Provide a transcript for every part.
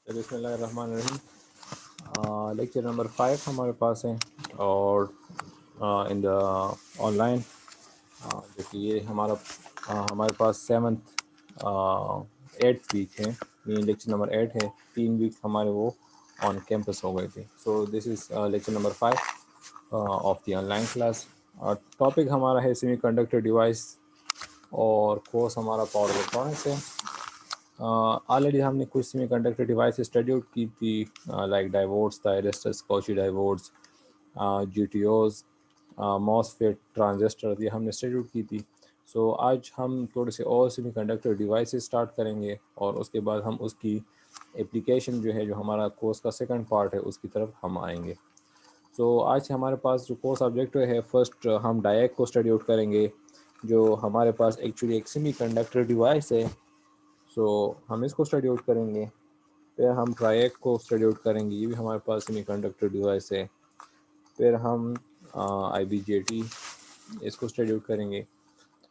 बिस्मिल्लाहिर्रहमानिर्रहीम। Lecture number 5 हमारे पास है और इन द ऑनलाइन जो कि ये हमारे पास 8th वीक है। ये लेक्चर नंबर 8 है। 3 वीक हमारे वो ऑन कैंपस हो गए थे। So this is lecture number 5 of the online class. Topic हमारा है सेमीकंडक्टर डिवाइस और कोर्स हमारा पावर इलेक्ट्रॉनिक्स है। ऑलरेडी हमने कुछ सेमीकंडक्टर डिवाइस स्टडी आउट की थी, लाइक डायोड्स, थायरिस्टर्स, कॉची डायोड्स, जीटीओज, मॉसफेट, ट्रांजिस्टर, ये हमने स्टडी आउट की थी। सो आज हम थोड़े से और सेमीकंडक्टर डिवाइसेस स्टार्ट करेंगे और उसके बाद हम उसकी एप्लीकेशन जो है, जो हमारा कोर्स का सेकंड पार्ट है, उसकी तरफ हम आएंगे। सो आज हमारे पास जो कोर्स ऑब्जेक्टिव है, फर्स्ट हम डायक को स्टडी आउट करेंगे, जो हमारे पास एक्चुअली एक सेमीकंडक्टर डिवाइस है। सो हम इसको स्टडी आउट करेंगे। फिर हम ट्रायक को स्टडी आउट करेंगे, ये भी हमारे पास सेमीकंडक्टर डिवाइस है। फिर हम IBJT इसको स्टडी आउट करेंगे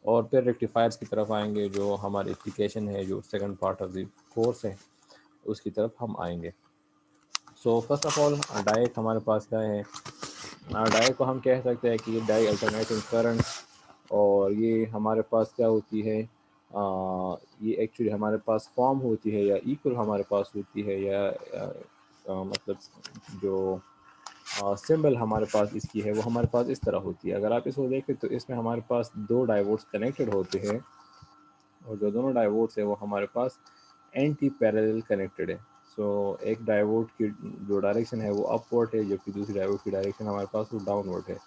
और फिर रेक्टिफायर्स की तरफ आएंगे, जो हमारी एप्लीकेशन है, जो second part of the course है, उसकी तरफ हम आएंगे। सो फर्स्ट ऑफ ऑल डायक हमारे पास क्या है। डायक को हम कह सकते हैं कि ये डाई अल्टरनेटिंग करंट, और ये हमारे पास क्या होती है, ये एक्चुअली हमारे पास फॉर्म होती है या इक्वल हमारे पास होती है, या मतलब जो सिंबल हमारे पास इसकी है वो हमारे पास इस तरह होती है। अगर आप इसको देखें तो इसमें हमारे पास दो डायोड्स कनेक्टेड होते हैं, और जो दोनों डायोड्स है वो हमारे पास एंटी पैरेलल कनेक्टेड है। सो एक डायोड की जो डायरेक्शन है वो अपवर्ड है, जबकि दूसरी डायोड की डायरेक्शन हमारे पास वो डाउनवर्ड है।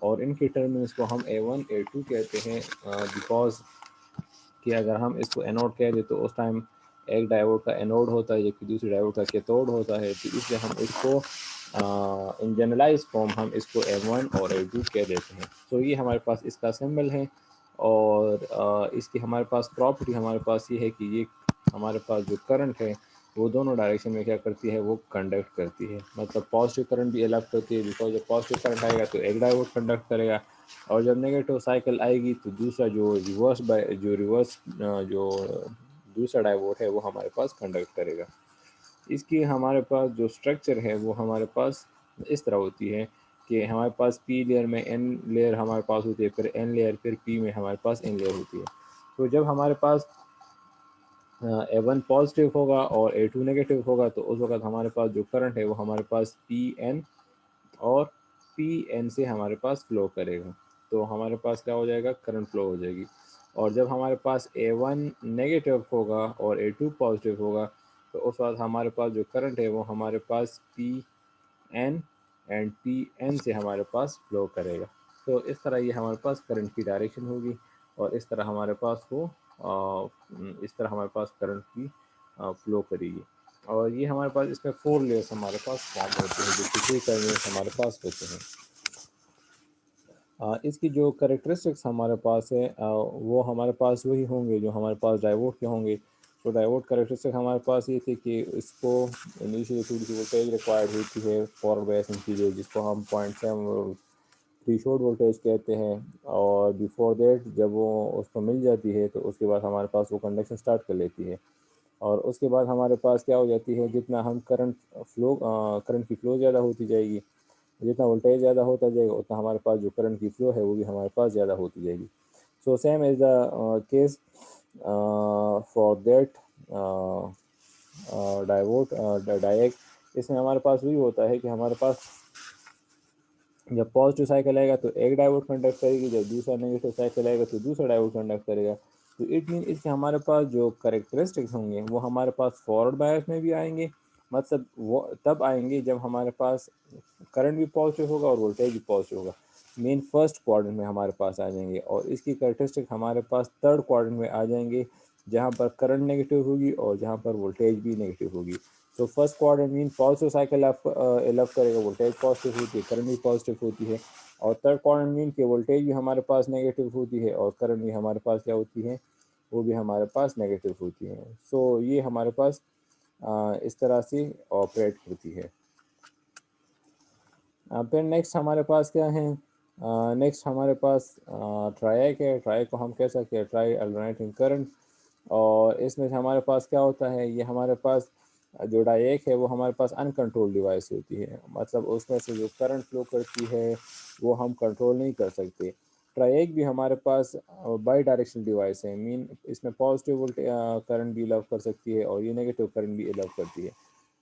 और इनके टर्मिनल्स को हम A1 A2 कहते हैं, बिकॉज कि अगर हम इसको एनोड कह दें तो उस टाइम एक डायोड का एनोड होता है जबकि दूसरी डायोड का कैथोड होता है, तो इसलिए हम इसको इन जनरलाइज फॉर्म हम इसको M1 और A2 कह देते हैं। तो ये हमारे पास इसका सिंबल है, और इसकी हमारे पास प्रॉपर्टी हमारे पास ये है कि ये हमारे पास जो करंट है वो दोनों डायरेक्शन में क्या करती है, वो कंडक्ट करती है। मतलब पॉजिटिव करंट भी इलेक्ट होती है, बिकॉज जब पॉजिटिव करंट आएगा तो एक डायोड कंडक्ट करेगा, और जब नेगेटिव साइकिल आएगी तो दूसरा जो रिवर्स जो दूसरा डायोड है वो हमारे पास कंडक्ट करेगा। इसकी हमारे पास जो स्ट्रक्चर है वो हमारे पास इस तरह होती है कि हमारे पास P लेयर में N लेयर हमारे पास होती है, फिर N लेयर, फिर P में हमारे पास N लेयर होती है। तो जब हमारे पास A1 पॉजिटिव होगा और A2 नेगेटिव होगा तो उस वक्त हमारे पास जो करंट है वो हमारे पास PN और Pn से हमारे पास फ्लो करेगा। तो हमारे पास क्या हो जाएगा, करंट फ्लो हो जाएगी। और जब हमारे पास A1 नेगेटिव होगा और A2 पॉजिटिव होगा तो उस वक्त हमारे पास जो करंट है वो हमारे पास Pn एंड Pn से हमारे पास फ्लो करेगा। तो इस तरह ये हमारे पास करंट की डायरेक्शन होगी, और इस तरह हमारे पास वो इस तरह हमारे पास करंट की फ्लो करेगी। और ये हमारे पास इसमें 4 लेयर्स हमारे पास फॉर्म होते हैं, जो किसी टर्मिनल्स हमारे पास होते हैं। इसकी जो करेक्टरिस्टिक्स हमारे पास है वो हमारे पास वही होंगे जो हमारे पास डायोड के होंगे। तो डायोड करेक्टरिस्टिक हमारे पास ये थी कि इसको इनिशियली थोड़ी सी वोल्टेज रिक्वायर्ड होती है फॉरवर्ड बायसिंग के लिए, जिसको हम 0.7 थ्रेशोल्ड वोल्टेज कहते हैं। और बिफोर देट जब वो उसको मिल जाती है तो उसके बाद हमारे पास वो कंडक्शन स्टार्ट कर लेती है, और उसके बाद हमारे पास क्या हो जाती है, जितना हम करंट की फ्लो ज़्यादा होती जाएगी, जितना वोल्टेज ज़्यादा होता जाएगा उतना हमारे पास जो करंट की फ्लो है वो भी हमारे पास ज़्यादा होती जाएगी। So same is the case for that diode इसमें हमारे पास वही होता है कि हमारे पास जब पॉजिटिव साइकिल आएगा तो एक डायोड कंडक्ट करेगी, जब दूसरा नेगेटिव साइकिल आएगा तो दूसरा डायोड कंडक्ट करेगा। तो इट मीन इसके हमारे पास जो करेक्टरिस्टिक्स होंगे वो हमारे पास फॉरवर्ड बायस में भी आएंगे। मतलब वो तब आएंगे जब हमारे पास करंट भी पॉजिटिव होगा और वोल्टेज भी पॉजिटिव होगा। मेन फर्स्ट क्वाड्रेंट में हमारे पास आ जाएंगे, और इसकी करेक्टरिस्टिक हमारे पास थर्ड क्वाड्रेंट में आ जाएंगे, जहाँ पर करंट नेगेटिव होगी और जहाँ पर वोल्टेज भी नेगेटिव होगी। तो first quadrant mean positive cycle elect करेगा, वोल्टेज पॉजिटिव होती है, करंट भी पॉजिटिव होती है। और थर्ड क्वाड्रेंट मीन के वोल्टेज भी हमारे पास नेगेटिव होती है और करंट भी हमारे पास क्या होती है, वो भी हमारे पास नेगेटिव होती है। सो ये हमारे पास इस तरह से ऑपरेट करती है। फिर नेक्स्ट हमारे पास क्या है, नेक्स्ट हमारे पास ट्रायक है। ट्रायक को हम कह सकते हैं ट्राई अल्टरनेटिंग करंट। और इसमें हमारे पास क्या होता है, ये हमारे पास जो डायरेक्ट है वो हमारे पास अनकंट्रोल डिवाइस होती है, मतलब उसमें से जो करंट फ्लो करती है वो हम कंट्रोल नहीं कर सकते। ट्राइएक भी हमारे पास बाई डायरेक्शनल डिवाइस है, मीन इसमें पॉजिटिव वोल्ट करंट भी अलाउ कर सकती है और ये नेगेटिव करंट भी अलाउ करती है।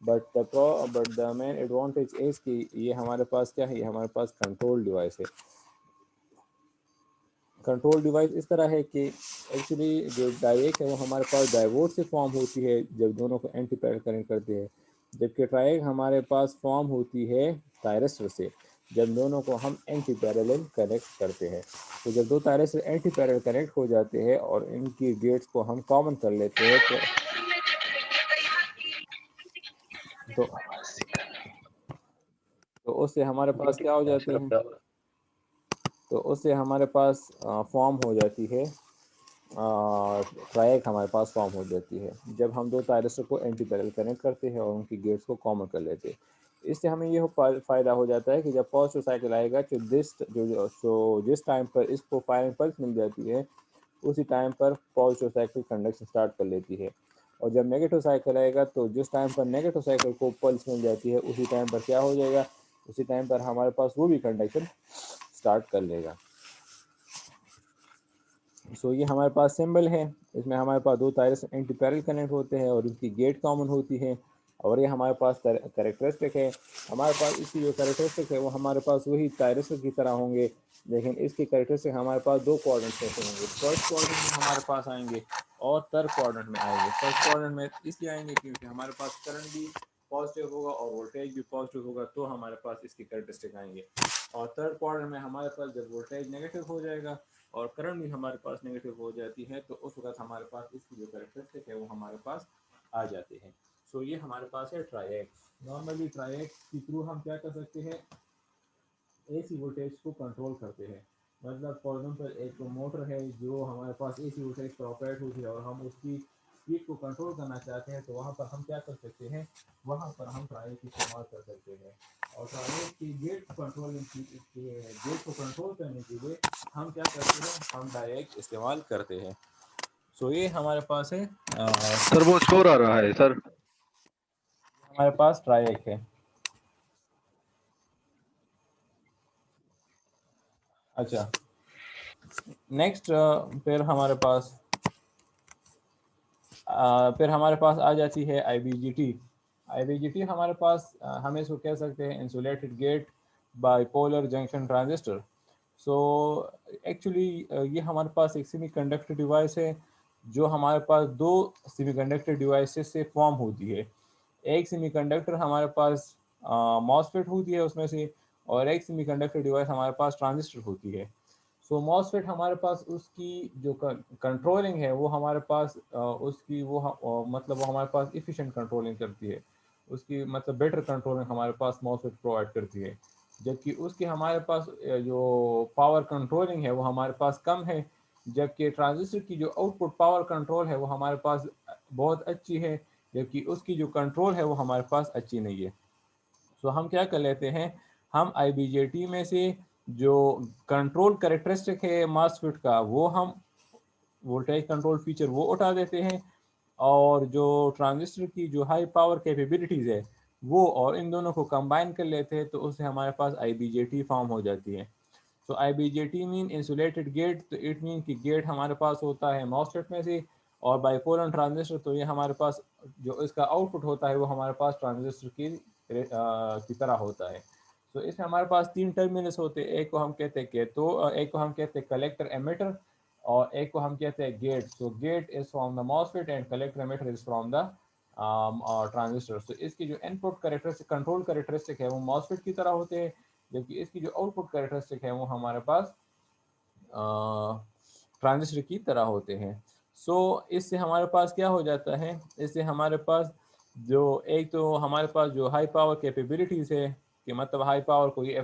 But the main advantage is कि ये हमारे पास क्या है, ये हमारे पास कंट्रोल डिवाइस है। कंट्रोल डिवाइस इस तरह है कि एक्चुअली जो डायरेक्ट है वो हमारे पास डायोड से फॉर्म होती है जब दोनों को एंटी पैरेलल कनेक्ट करते हैं, जबकि ट्राइएक हमारे पास फॉर्म होती है थायरिस्टर से जब दोनों को हम एंटी पैरेलल कनेक्ट करते हैं। तो जब दो थायरिस्टर एंटी पैरेलल कनेक्ट हो जाते हैं और इनकी गेट्स को हम कॉमन कर लेते हैं तो तो उससे हमारे पास क्या हो जाते हैं, तो उससे हमारे पास फॉर्म हो जाती है ट्राइएक हमारे पास फॉर्म हो जाती है जब हम दो थायरिस्टर को एंटी पैरेलल कनेक्ट करते हैं और उनकी गेट्स को कॉमन कर लेते हैं। इससे हमें ये फ़ायदा हो जाता है कि जब पॉजिटिव साइकिल आएगा तो जिस टाइम पर इसको फायरिंग पल्स मिल जाती है उसी टाइम पर पॉजिटिव साइकिल कंडक्शन स्टार्ट कर लेती है, और जब नेगेटिव साइकिल आएगा तो जिस टाइम पर नेगेटिव साइकिल को पल्स मिल जाती है उसी टाइम पर क्या हो जाएगा, उसी टाइम पर हमारे पास वो भी कंडक्शन स्टार्ट कर लेगा। सो ये हमारे पास सिंबल है, इसमें हमारे पास दो तारे एंटी पैरेलल कनेक्ट होते हैं और इनकी गेट कॉमन होती है, और ये हमारे पास कैरेक्टरिस्टिक है। हमारे पास इसकी जो कैरेक्टरिस्टिक है वो हमारे पास वही तायरस्टर की तरह होंगे, लेकिन इसकी कैरेक्टरिस्टिक हमारे पास दो क्वाड्रेंट्स में होंगे। फर्स्ट क्वाड्रेंट में हमारे पास आएंगे और थर्ड क्वाड्रेंट में आएंगे। फर्स्ट क्वाड्रेंट में इसलिए आएंगे क्योंकि हमारे पास करंट भी पॉजिटिव होगा और वोल्टेज भी पॉजिटिव होगा, तो हमारे पास इसकी कैरेक्टरिस्टिक आएंगे। और थर्ड क्वाड्रेंट में हमारे पास जब वोल्टेज नेगेटिव हो जाएगा और करंट भी हमारे पास नेगेटिव हो जाती है तो उस वक्त हमारे पास इसकी जो कैरेक्टरिस्टिक है वो हमारे पास आ जाते हैं। सो ये हमारे पास है ट्राइएक। नॉर्मली ट्राइएक के थ्रू हम क्या कर सकते हैं, एसी वोल्टेज को कंट्रोल करते हैं। मतलब फॉर एग्जाम्पल एक मोटर है जो हमारे पास एसी वोल्टेज पर ऑपरेट होती है और हम उसकी स्पीड को कंट्रोल करना चाहते हैं तो वहाँ पर हम क्या कर सकते हैं, वहाँ पर हम ट्राइएक इस्तेमाल कर सकते हैं। और ट्राइएक की गेट कंट्रोलिंग गेट को कंट्रोल करने के लिए हम क्या करते हैं, हम डायरेक्ट इस्तेमाल करते हैं। सो ये हमारे पास है सर वो शोर आ रहा है सर। हमारे पास ट्राइएक है। अच्छा, नेक्स्ट फिर हमारे पास आ जाती है IBGT। IBGT हमारे पास हम इसको कह सकते हैं insulated gate bipolar junction transistor. So actually ये हमारे पास एक सेमीकंडक्टर डिवाइस है जो हमारे पास दो सेमीकंडक्टर डिवाइसेस से फॉर्म होती है। एक सेमीकंडक्टर हमारे पास मॉसफेट होती है उसमें से, और एक सेमीकंडक्टर डिवाइस हमारे पास ट्रांजिस्टर होती है। सो मॉसफेट हमारे पास उसकी जो कंट्रोलिंग है वो हमारे पास उसकी मतलब वो हमारे पास इफ़िशिएंट कंट्रोलिंग करती है, उसकी मतलब बेटर कंट्रोलिंग हमारे पास मॉसफेट प्रोवाइड करती है। जबकि उसके हमारे पास जो पावर कंट्रोलिंग है वो हमारे पास कम है, जबकि ट्रांजिस्टर की जो आउटपुट पावर कंट्रोल है वो हमारे पास बहुत अच्छी है, जबकि उसकी जो कंट्रोल है वो हमारे पास अच्छी नहीं है। सो हम क्या कर लेते हैं, हम IBJT में से जो कंट्रोल करेक्टरिस्टिक है मासफिट का वो हम वोल्टेज कंट्रोल फीचर वो उठा देते हैं, और जो ट्रांजिस्टर की जो हाई पावर कैपेबिलिटीज़ है वो और इन दोनों को कंबाइन कर लेते हैं, तो उससे हमारे पास IBJT फॉर्म हो जाती है। तो IBJT मीन इंसुलेटेड गेट, तो इट मीन कि गेट हमारे पास होता है मॉसफेट में से, और बाइपोलर ट्रांजिस्टर तो ये हमारे पास जो इसका आउटपुट होता है वो हमारे पास ट्रांजिस्टर की तरह होता है। तो इसमें हमारे पास तीन टर्मिनल्स होते हैं, एक को हम कहते हैं एक को हम कहते हैं कलेक्टर एमिटर, और एक को हम कहते हैं gate. So gate is from the MOSFET and collector emitter is from the transistor. तो इसकी जो इनपुट करेक्टरिस्टिक कंट्रोल करेक्टरिस्टिक है वो मॉसफेट की तरह होते हैं, जबकि इसकी जो आउटपुट करेक्टरिस्टिक है वो हमारे पास ट्रांजिस्टर की तरह होते हैं। सो इससे हमारे पास क्या हो जाता है, इससे हमारे पास जो एक तो हमारे पास जो हाई पावर कैपेबिलिटीज़ है कि मतलब हाई पावर को ये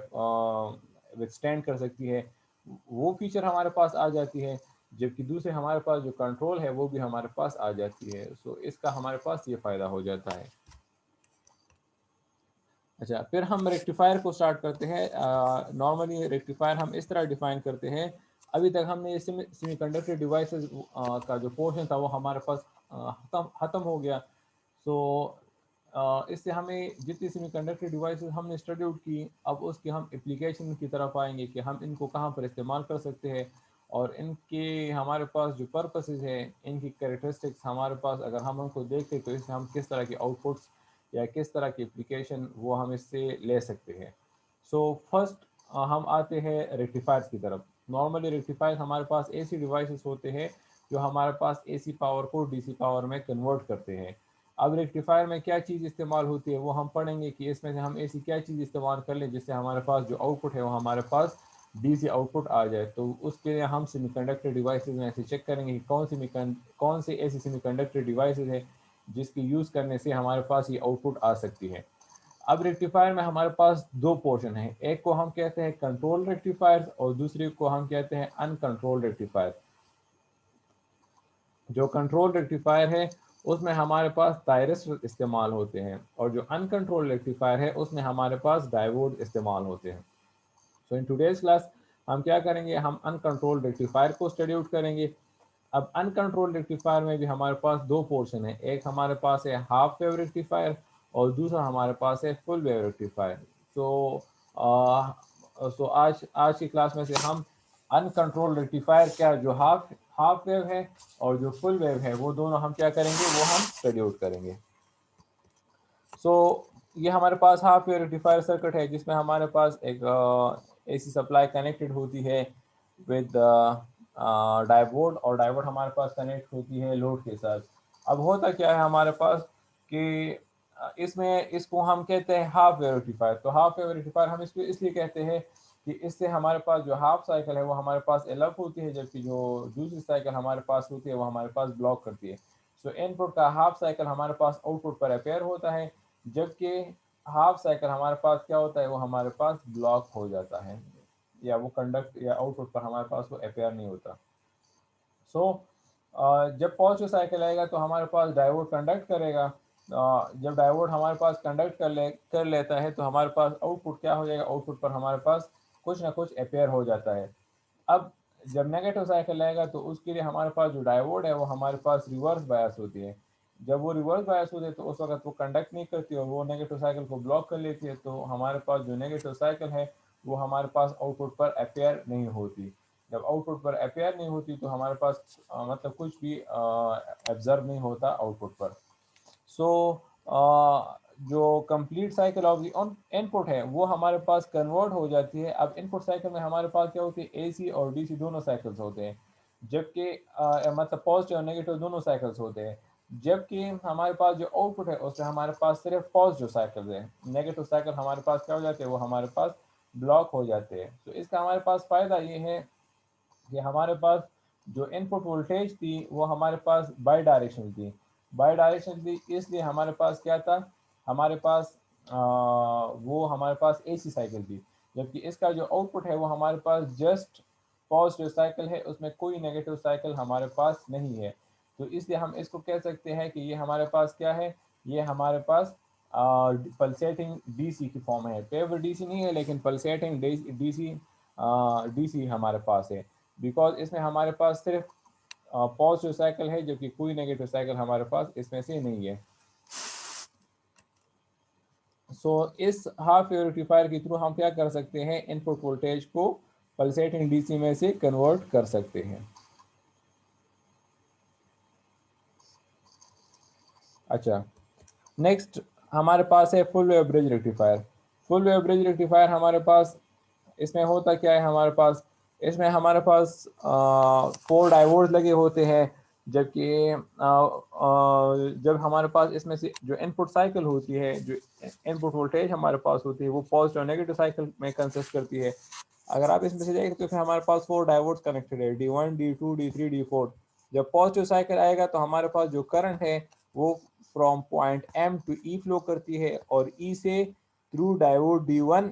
विथस्टैंड कर सकती है, वो फीचर हमारे पास आ जाती है, जबकि दूसरे हमारे पास जो कंट्रोल है वो भी हमारे पास आ जाती है। सो इसका हमारे पास ये फ़ायदा हो जाता है। अच्छा, फिर हम रेक्टिफायर को स्टार्ट करते हैं। नॉर्मली रेक्टिफायर हम इस तरह डिफाइन करते हैं, अभी तक हमने ये सेमीकंडक्टर डिवाइसेस का जो पोर्शन था वो हमारे पास ख़त्म हो गया। सो इससे हमें जितनी सेमीकंडक्टर डिवाइसेस हमने स्टडी आउट की, अब उसके हम एप्लीकेशन की तरफ आएंगे कि हम इनको कहाँ पर इस्तेमाल कर सकते हैं और इनके हमारे पास जो पर्पसेस है, इनकी कैरेक्टरिस्टिक्स हमारे पास अगर हम उनको देखते तो इससे हम किस तरह की आउटपुट्स या किस तरह की एप्लीकेशन वो हम इससे ले सकते हैं। सो फर्स्ट हम आते हैं रेक्टिफायर्स की तरफ। नॉर्मली रेक्टिफायर्स हमारे पास ऐसी डिवाइसेस होते हैं जो हमारे पास एसी पावर को डीसी पावर में कन्वर्ट करते हैं। अब रेक्टिफायर में क्या चीज़ इस्तेमाल होती है वो हम पढ़ेंगे कि इसमें से हम ऐसी क्या चीज़ इस्तेमाल कर लें जिससे हमारे पास जो आउटपुट है वो हमारे पास डीसी आउटपुट आ जाए। तो उसके लिए हम सेमीकंडक्टर डिवाइसेस में ऐसे चेक करेंगे कि कौन सी ऐसी सेमीकंडक्टर डिवाइसेस है जिसकी यूज़ करने से हमारे पास ये आउटपुट आ सकती है। अब रेक्टिफायर में हमारे पास दो पोर्शन है, एक को हम कहते हैं कंट्रोल रेक्टिफायर और दूसरे को हम कहते हैं अनकंट्रोल रेक्टिफायर। जो कंट्रोल रेक्टिफायर है उसमें हमारे पास थायरिस्टर इस्तेमाल होते हैं और जो अनकंट्रोल रेक्टिफायर है उसमें हमारे पास डायोड इस्तेमाल होते हैं। सो इन टुडेज क्लास हम क्या करेंगे, हम अनकंट्रोल रेक्टिफायर को स्टडी आउट करेंगे। अब अनकंट्रोल रेक्टिफायर में भी हमारे पास दो पोर्शन है, एक हमारे पास है हाफ वेव रेक्टिफायर और दूसरा हमारे पास है फुल वेव रेक्टिफायर। सो आज आज की क्लास में से हम अनकंट्रोल रेक्टिफायर क्या जो हाफ वेव है और जो फुल वेव है वो दोनों हम क्या करेंगे, वो हम स्टडी आउट करेंगे। सो ये हमारे पास हाफ वेव रेक्टिफायर सर्किट है जिसमें हमारे पास एक एसी सप्लाई कनेक्टेड होती है विद डायोड और डायोड हमारे पास कनेक्ट होती है लोड के साथ। अब होता क्या है हमारे पास कि इसमें इसको हम कहते हैं हाफ वेव रेक्टिफायर। तो हाफ वेव रेक्टिफायर हम इसको इसलिए कहते हैं कि इससे हमारे पास जो हाफ साइकिल है वो हमारे पास एलअप होती है, जबकि जो दूसरी साइकिल हमारे पास होती है वो हमारे पास ब्लॉक करती है। सो इनपुट का हाफ साइकिल हमारे पास आउटपुट पर अपेयर होता है, जबकि हाफ साइकिल हमारे पास क्या होता है, वो हमारे पास ब्लॉक हो जाता है या वो कंडक्ट या आउटपुट पर हमारे पास वो अपेयर नहीं होता। सो जब पॉजिटिव साइकिल आएगा तो हमारे पास डायोड कंडक्ट करेगा। जब डायोड हमारे पास कंडक्ट कर लेता है तो हमारे पास आउटपुट क्या हो जाएगा, आउटपुट पर हमारे पास कुछ ना कुछ अपेयर हो जाता है। अब जब नेगेटिव साइकिल आएगा तो उसके लिए हमारे पास जो डायोड है वो हमारे पास रिवर्स बायस होती है। जब वो रिवर्स बायस होती है तो उस वक्त वो कंडक्ट नहीं करती और वो नेगेटिव साइकिल को ब्लॉक कर लेती है, तो हमारे पास जो नेगेटिव साइकिल है वो हमारे पास आउटपुट पर अपेयर नहीं होती। जब आउटपुट पर अपेयर नहीं होती तो हमारे पास मतलब कुछ भी ऑब्जर्व नहीं होता आउटपुट पर। सो जो complete cycle of the input है वो हमारे पास कन्वर्ट हो जाती है। अब इनपुट साइकिल में हमारे पास क्या होती है, एसी और डीसी दोनों साइकिल्स होते हैं, जबकि मतलब पॉजिटिव और नेगेटिव दोनों साइकिल्स होते हैं। जबकि हमारे पास जो आउटपुट है उसमें हमारे पास सिर्फ पॉजिटिव साइकिल्स है, नेगेटिव साइकिल हमारे पास क्या हो जाते हैं, वो हमारे पास ब्लॉक हो जाते हैं। तो इसका हमारे पास फ़ायदा ये है कि हमारे पास जो इनपुट वोल्टेज थी वो हमारे पास बाई डायरेक्शनल थी। बाई डायरेक्शनल थी इसलिए हमारे पास क्या था, हमारे पास वो हमारे पास एसी साइकिल थी, जबकि इसका जो आउटपुट है वो हमारे पास जस्ट पॉजिटिव साइकिल है, उसमें कोई नेगेटिव साइकिल हमारे पास नहीं है। तो इसलिए हम इसको कह सकते हैं कि ये हमारे पास क्या है, ये हमारे पास पल्सेटिंग डीसी की फॉर्म है। पेवर डीसी नहीं है लेकिन पल्सेटिंग डीसी डीसी हमारे पास है, बिकॉज इसमें हमारे पास सिर्फ पॉजिटिव साइकिल है जबकि कोई नेगेटिव साइकिल हमारे पास इसमें से नहीं है। सो इस हाफ वेव रेक्टिफायर के थ्रू हम क्या कर सकते हैं, इनपुट वोल्टेज को पल्सेटिंग डीसी में से कन्वर्ट कर सकते हैं। अच्छा, नेक्स्ट हमारे पास है full wave bridge rectifier. Full wave bridge rectifier हमारे पास इसमें होता क्या है, हमारे पास इसमें हमारे पास 4 डायोड्स लगे होते हैं, जबकि जब हमारे पास इसमें से जो इनपुट साइकिल होती है, जो इनपुट वोल्टेज हमारे पास होती है वो पॉजिटिव और नेगेटिव साइकिल में कंसिस्ट करती है। अगर आप इसमें से देखें तो फिर हमारे पास 4 डायोड्स कनेक्टेड है, D1 D2 D3 D4। जब पॉजिटिव साइकिल आएगा तो हमारे पास जो करंट है वो from point M to E flow करती है और E से through diode D1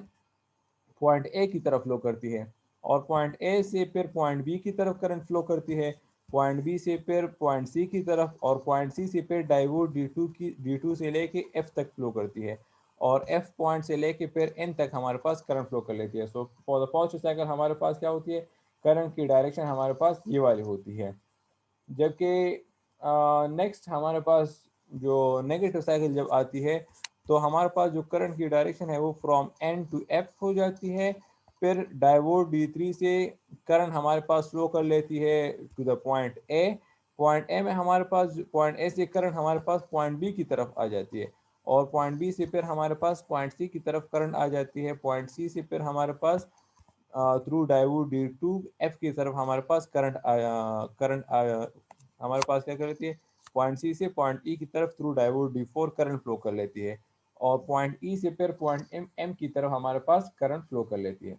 point A की तरफ फ्लो करती है और पॉइंट ए से फिर पॉइंट बी की तरफ करंट फ्लो करती है, पॉइंट बी से फिर पॉइंट सी की तरफ और पॉइंट सी से फिर डायोड D2 से लेके एफ तक फ्लो करती है और एफ पॉइंट से लेके फिर एन तक हमारे पास करंट फ्लो कर लेती है। So for the positive cycle हमारे पास क्या होती है, करंट की डायरेक्शन हमारे पास ये वाली होती है। जबकि नेक्स्ट हमारे पास जो नेगेटिव साइकिल जब आती है तो हमारे पास जो करंट की डायरेक्शन है वो फ्रॉम एन टू एफ हो जाती है। फिर डायोड D3 से करंट हमारे पास फ्लो कर लेती है to the point A. Point A में हमारे पास पॉइंट ए से करंट हमारे पास पॉइंट बी की तरफ आ जाती है, और पॉइंट बी से फिर हमारे पास पॉइंट सी की तरफ करंट आ जाती है। पॉइंट सी से फिर हमारे pass through diode D2 F की तरफ हमारे पास करंट हमारे पास क्या कर लेती है, पॉइंट सी से पॉइंट ई की तरफ through diode D4 current flow कर लेती है, और पॉइंट ई से फिर पॉइंट एम की तरफ हमारे पास करंट फ्लो कर लेती है।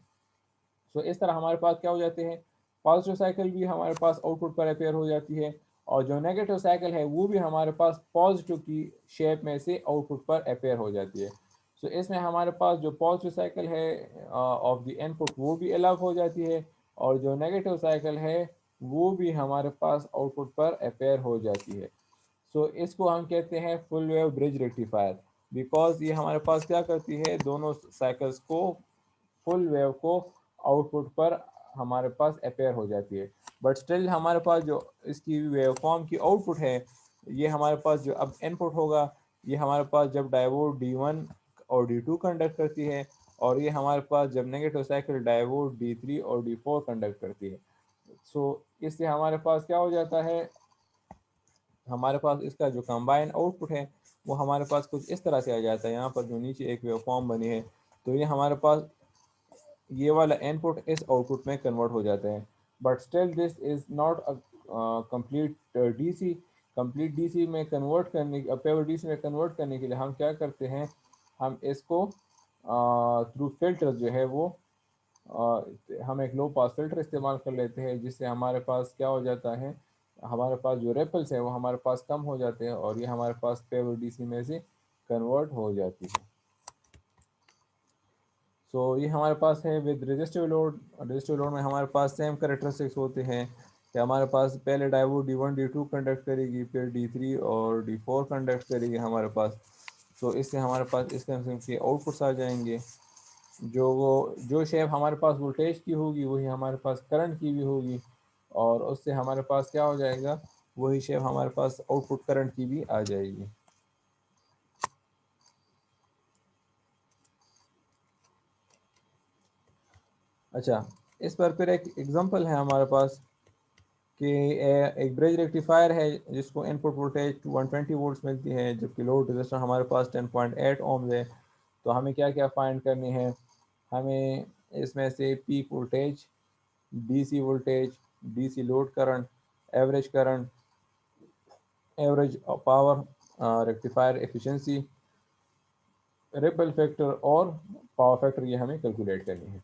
सो इस तरह हमारे पास क्या हो जाते हैं, पॉजिटिव साइकिल भी हमारे पास आउटपुट पर अपेयर हो जाती है, और जो नेगेटिव साइकिल है वो भी हमारे पास पॉजिटिव की शेप में से आउटपुट पर अपेयर हो जाती है। सो इसमें हमारे पास जो पॉजिटिव साइकिल है ऑफ द इनपुट वो भी अलग हो जाती है, और जो नेगेटिव साइकिल है वो भी हमारे पास आउटपुट पर अपेयर हो जाती है। सो इसको हम कहते हैं full wave bridge rectifier, because ये हमारे पास क्या करती है, दोनों साइकिल्स को, फुल वेव को आउटपुट पर हमारे पास अपेयर हो जाती है। बट स्टिल हमारे पास जो इसकी वेव फॉर्म की आउटपुट है, ये हमारे पास जो अब इनपुट होगा, ये हमारे पास जब डायोड D1 और D2 कंडक्ट करती है, और ये हमारे पास जब नेगेटिव साइकिल डायोड D3 और D4 कंडक्ट करती है। सो इससे हमारे पास क्या हो जाता है, हमारे पास इसका जो कंबाइन आउटपुट है वो हमारे पास कुछ इस तरह से आ जाता है। यहाँ पर जो नीचे एक वेव फॉर्म बनी है, तो ये हमारे पास ये वाला इनपुट इस आउटपुट में कन्वर्ट हो जाते हैं। But still this is not a complete DC. Complete DC में कन्वर्ट करने, प्योर डीसी में कन्वर्ट करने के लिए हम क्या करते हैं, हम इसको थ्रू फिल्टर जो है वो हम एक लो पास फिल्टर इस्तेमाल कर लेते हैं, जिससे हमारे पास क्या हो जाता है, हमारे पास जो रिपल्स है वो हमारे पास कम हो जाते हैं, और ये हमारे पास प्योर डीसी में से कन्वर्ट हो जाती है। सो ये हमारे पास है with resistive load. Resistive load में हमारे पास सेम करेक्टरिस्टिक्स होते हैं कि हमारे पास पहले डायोड D1 D2 कंडक्ट करेगी, फिर D3 और D4 कंडक्ट करेगी हमारे पास। सो इससे हमारे पास इस किस्म के आउटपुट्स आ जाएंगे। जो शेप हमारे पास वोल्टेज की होगी वही हमारे पास करंट की भी होगी, और उससे हमारे पास क्या हो जाएगा, वही शेप हमारे पास आउटपुट करंट की भी आ जाएगी। अच्छा, इस पर फिर एक एग्जांपल है हमारे पास कि एक ब्रिज रेक्टिफायर है जिसको इनपुट वोल्टेज 120 वोल्ट्स मिलती है, जबकि लोड रेजिस्टर हमारे पास 10.8 ओम्स है। तो हमें क्या क्या फाइंड करनी है, हमें इसमें से peak voltage, DC voltage, DC load current, current average power, rectifier efficiency, ripple factor और पावर फैक्टर, ये हमें कैलकुलेट करनी है।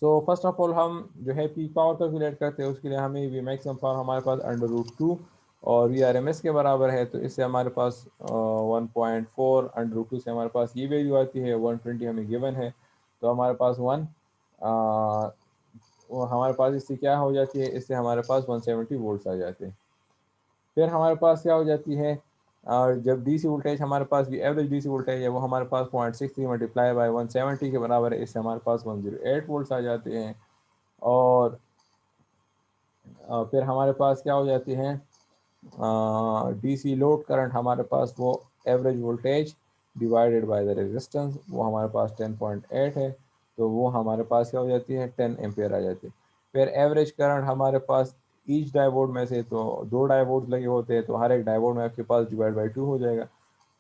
सो फर्स्ट ऑफ ऑल हम जो है पीक पावर कैलकुलेट करते हैं, उसके लिए हमें वी मैक्सिमम पावर हमारे पास √2 और VRMS के बराबर है। तो इससे हमारे पास 1.4 √2 से हमारे पास ये वैल्यू आती है, 120 हमें गिवन है, तो हमारे पास वो हमारे पास इससे क्या हो जाती है, इससे हमारे पास 170 वोल्ट्स आ जाते हैं। फिर हमारे पास क्या हो जाती है, जब डीसी वोल्टेज हमारे पास भी एवरेज डीसी वोल्टेज है वो हमारे पास 0.63 मल्टीप्लाई बाय 170 के बराबर है, इससे हमारे पास 108 वोल्ट्स आ जाते हैं। और फिर हमारे पास क्या हो जाती है, डीसी लोड करंट हमारे पास वो average voltage divided by the resistance, वो हमारे पास 10.8 है, तो वो हमारे पास क्या हो जाती है, 10 एम्पेयर आ जाती है। फिर एवरेज करंट हमारे पास ईच डायोड में से, तो दो डायोड लगे होते हैं तो हर एक डायोड में आपके पास डिवाइड बाई 2 हो जाएगा,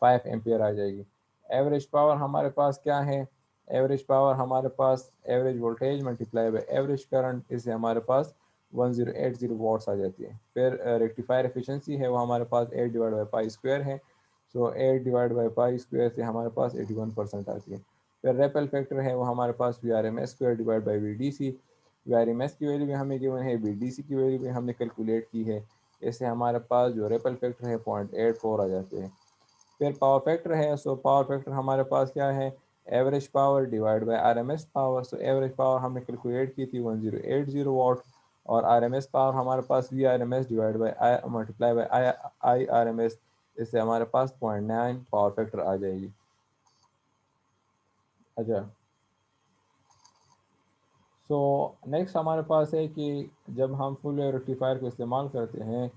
5 एम्पेयर आ जाएगी। एवरेज पावर हमारे पास क्या है, एवरेज पावर हमारे पास average voltage multiply by average current, इससे हमारे पास 1080 वाट्स आ जाती है। फिर रेक्टिफायर एफिशिएंसी है वो हमारे पास 8 डिवाइड बाई पाई स्क्वायर है, सो 8 डिवाइड बाई पाई स्क्वायर से हमारे पास 81% आती है। फिर रेपल फैक्टर है वो हमारे पास VRMS square divide by VDC, VRMS की वैल्यू भी हमें गिवन है, VDC की वैल्यू भी हमने कैलकुलेट की है, इससे हमारे पास जो रेपल फैक्टर है 0.84 आ जाते हैं। फिर पावर फैक्टर है, सो पावर फैक्टर हमारे पास क्या है, average power divide by RMS power. So average power हमने कैलकुलेट की थी 1080 वाट, और RMS पावर हमारे पास VRMS divide by I multiply by IRMS, इससे हमारे पास 0.9 पावर फैक्टर आ जाएगी। अच्छा, सो नेक्स्ट हमारे पास है कि जब हम फुल वेव रेक्टिफायर को इस्तेमाल करते हैं,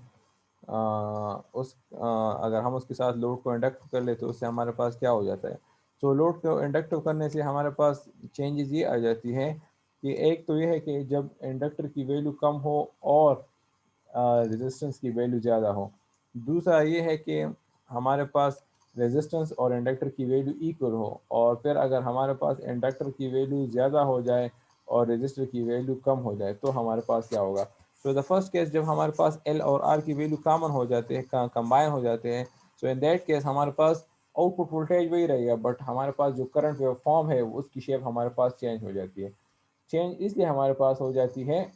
अगर हम उसके साथ लोड को इंडक्ट कर ले तो उससे हमारे पास क्या हो जाता है। तो लोड को इंडक्टिव करने से हमारे पास चेंजेस ये आ जाती हैं कि एक तो ये है कि जब इंडक्टर की वैल्यू कम हो और रेजिस्टेंस की वैल्यू ज़्यादा हो। दूसरा ये है कि हमारे पास रेजिस्टेंस और इंडक्टर की वैल्यू इक्वल हो, और फिर अगर हमारे पास इंडक्टर की वैल्यू ज़्यादा हो जाए और रेजिस्टर की वैल्यू कम हो जाए तो हमारे पास क्या होगा। तो द फर्स्ट केस जब हमारे पास एल और आर की वैल्यू कॉमन हो जाते हैं, कंबाइन हो जाते हैं, सो इन दैट केस हमारे पास आउटपुट वोल्टेज वही रहेगा, बट हमारे पास जो करंट वेव फॉर्म है उसकी शेप हमारे पास चेंज हो जाती है। चेंज इसलिए हमारे पास हो जाती है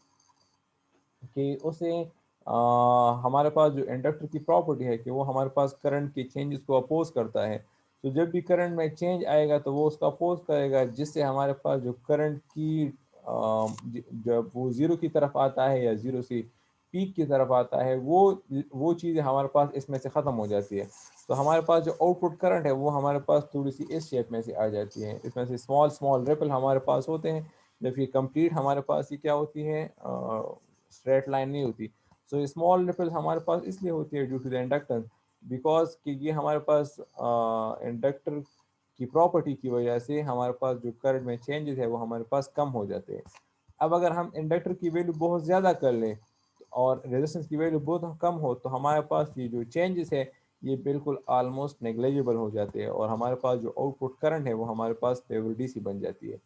कि उसे हमारे पास जो इंडक्टर की प्रॉपर्टी है कि वो हमारे पास करंट के चेंजेस को अपोज करता है। तो जब भी करंट में चेंज आएगा तो वो उसका अपोज करेगा, जिससे हमारे पास जो करंट की जब वो ज़ीरो की तरफ आता है या ज़ीरो से पीक की तरफ आता है, वो चीज़ें हमारे पास इसमें से ख़त्म हो जाती है। तो हमारे पास जो आउटपुट करंट है वो हमारे पास थोड़ी सी इस शेप में से आ जाती है, इसमें से स्मॉल स्मॉल रिपल हमारे पास होते हैं, जबकि कंप्लीट हमारे पास ये क्या होती है, स्ट्रेट लाइन नहीं होती। सो स्मॉल रिपल्स हमारे पास इसलिए होती है due to the inductor, because कि ये हमारे पास इंडक्टर की प्रॉपर्टी की वजह से हमारे पास जो करंट में चेंजेस है वो हमारे पास कम हो जाते हैं। अब अगर हम इंडक्टर की वैल्यू बहुत ज़्यादा कर लें और रेजिस्टेंस की वैल्यू बहुत कम हो तो हमारे पास ये जो चेंजेस है ये बिल्कुल ऑलमोस्ट नेग्लिजिबल हो जाते हैं, और हमारे पास जो आउटपुट करंट है वो हमारे पास फेवर डीसी बन जाती है।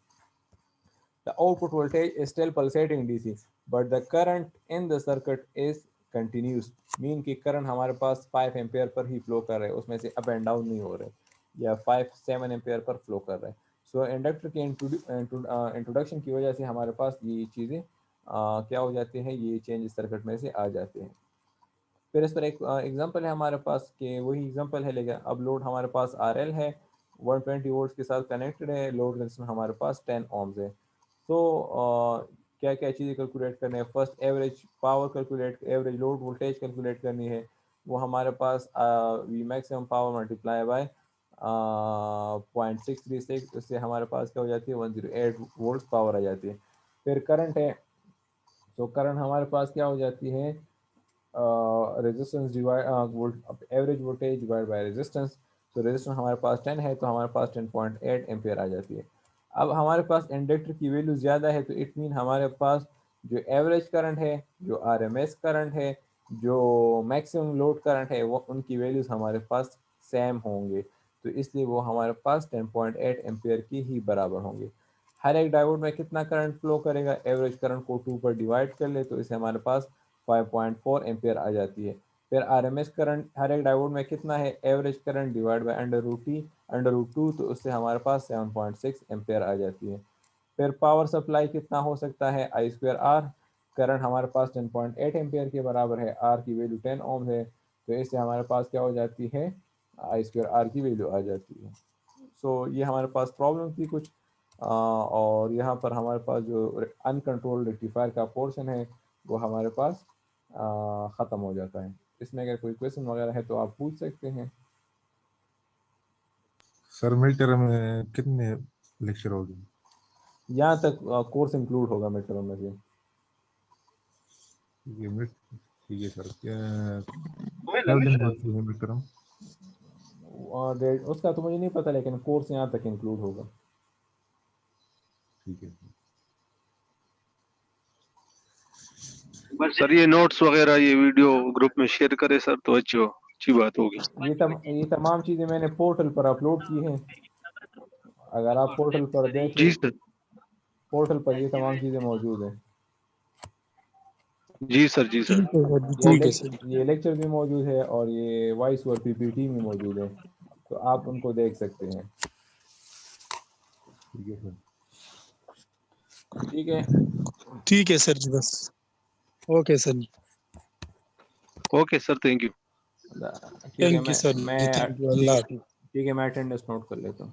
The output voltage is still pulsating DC, but the current in the circuit is continuous. Mean की करंट हमारे पास 5 एम्पेयर पर ही फ्लो कर रहे हैं, उसमें से अप एंड डाउन नहीं हो रहे, या 5-7 एम्पेयर पर फ्लो कर रहे हैं। सो इंडक्टर के इंट्रोडक्शन की वजह से हमारे पास ये चीज़ें क्या हो जाती हैं, ये चेंज सर्किट में से आ जाते हैं। फिर इस पर एक एग्जांपल है हमारे पास कि वही एग्जांपल है, लेकिन अब लोड हमारे पास आर एल है, 120 वोल्ट के साथ कनेक्टेड है, लोड रेजिस्टेंस हमारे पास 10 ओम्स है। तो क्या क्या चीज़ें कैलकुलेट करनी है, first average power calculate, average load voltage calculate करनी है। वो हमारे पास V maximum power multiply by 0.636, उससे हमारे पास क्या हो जाती है, 108 वोल्ट पावर आ जाती है। फिर करंट है, तो करंट हमारे पास क्या हो जाती है, resistance divide average voltage divide by resistance. तो रेजिस्टेंस हमारे पास 10 है तो हमारे पास 10.8 एम्पेयर आ जाती है। अब हमारे पास इंडक्टर की वैल्यू ज़्यादा है तो इट मीन हमारे पास जो एवरेज करंट है, जो आरएमएस करंट है, जो मैक्सिमम लोड करंट है, वो उनकी वैल्यूज़ हमारे पास सेम होंगे, तो इसलिए वो हमारे पास 10.8 एम्पेयर की ही बराबर होंगे। हर एक डायोड में कितना करंट फ्लो करेगा, एवरेज करंट को 2 पर डिवाइड कर ले तो इसे हमारे पास 5.4 एम्पेयर आ जाती है। फिर आरएमएस करंट हर एक डायोड में कितना है, average current divide by under root 2, तो उससे हमारे पास 7.6 एम्पेयर आ जाती है। फिर पावर सप्लाई कितना हो सकता है, आई स्क्वायर आर, करंट हमारे पास 10.8 एम्पेयर के बराबर है, आर की वैल्यू 10 ओम है, तो इससे हमारे पास क्या हो जाती है, आई स्क्वायर आर की वैल्यू आ जाती है। सो ये हमारे पास प्रॉब्लम थी कुछ, और यहाँ पर हमारे पास जो अनकंट्रोल्ड रेक्टिफायर का पोर्शन है वो हमारे पास ख़त्म हो जाता है। इसमें अगर कोई क्वेश्चन वगैरह है तो आप पूछ सकते हैं। सर मिड टर्म में कितने लेक्चर होगी? यहाँ तक कोर्स इंक्लूड होगा मिड टर्म में से। ये मिड, ठीक है सर। क्या दिन होती है मिड टर्म? और उसका तो मुझे नहीं पता, लेकिन कोर्स यहाँ तक इंक्लूड होगा। ठीक है। सर ये नोट्स वगैरह ये वीडियो ग्रुप में शेयर करे सर तो अच्छी बात होगी। ये तमाम चीज़ें मैंने पोर्टल पर अपलोड की हैं, अगर आप पोर्टल पर जी देखें, सर, पोर्टल पर ये तमाम चीज़ें मौजूद हैं। जी सर, जी सर। ये लेक्चर भी मौजूद है और ये वॉइस और पीपीटी भी मौजूद है, तो आप उनको देख सकते हैं। ठीक है सर। ठीक है, ठीक है सर जी, बस okay sir ji, okay sir, thank you. ठीक है, thank you sir ji, thank you, अल्लाह हाफिज़। ठीक है, मैं अटेंडेंस नोट कर लेता हूँ।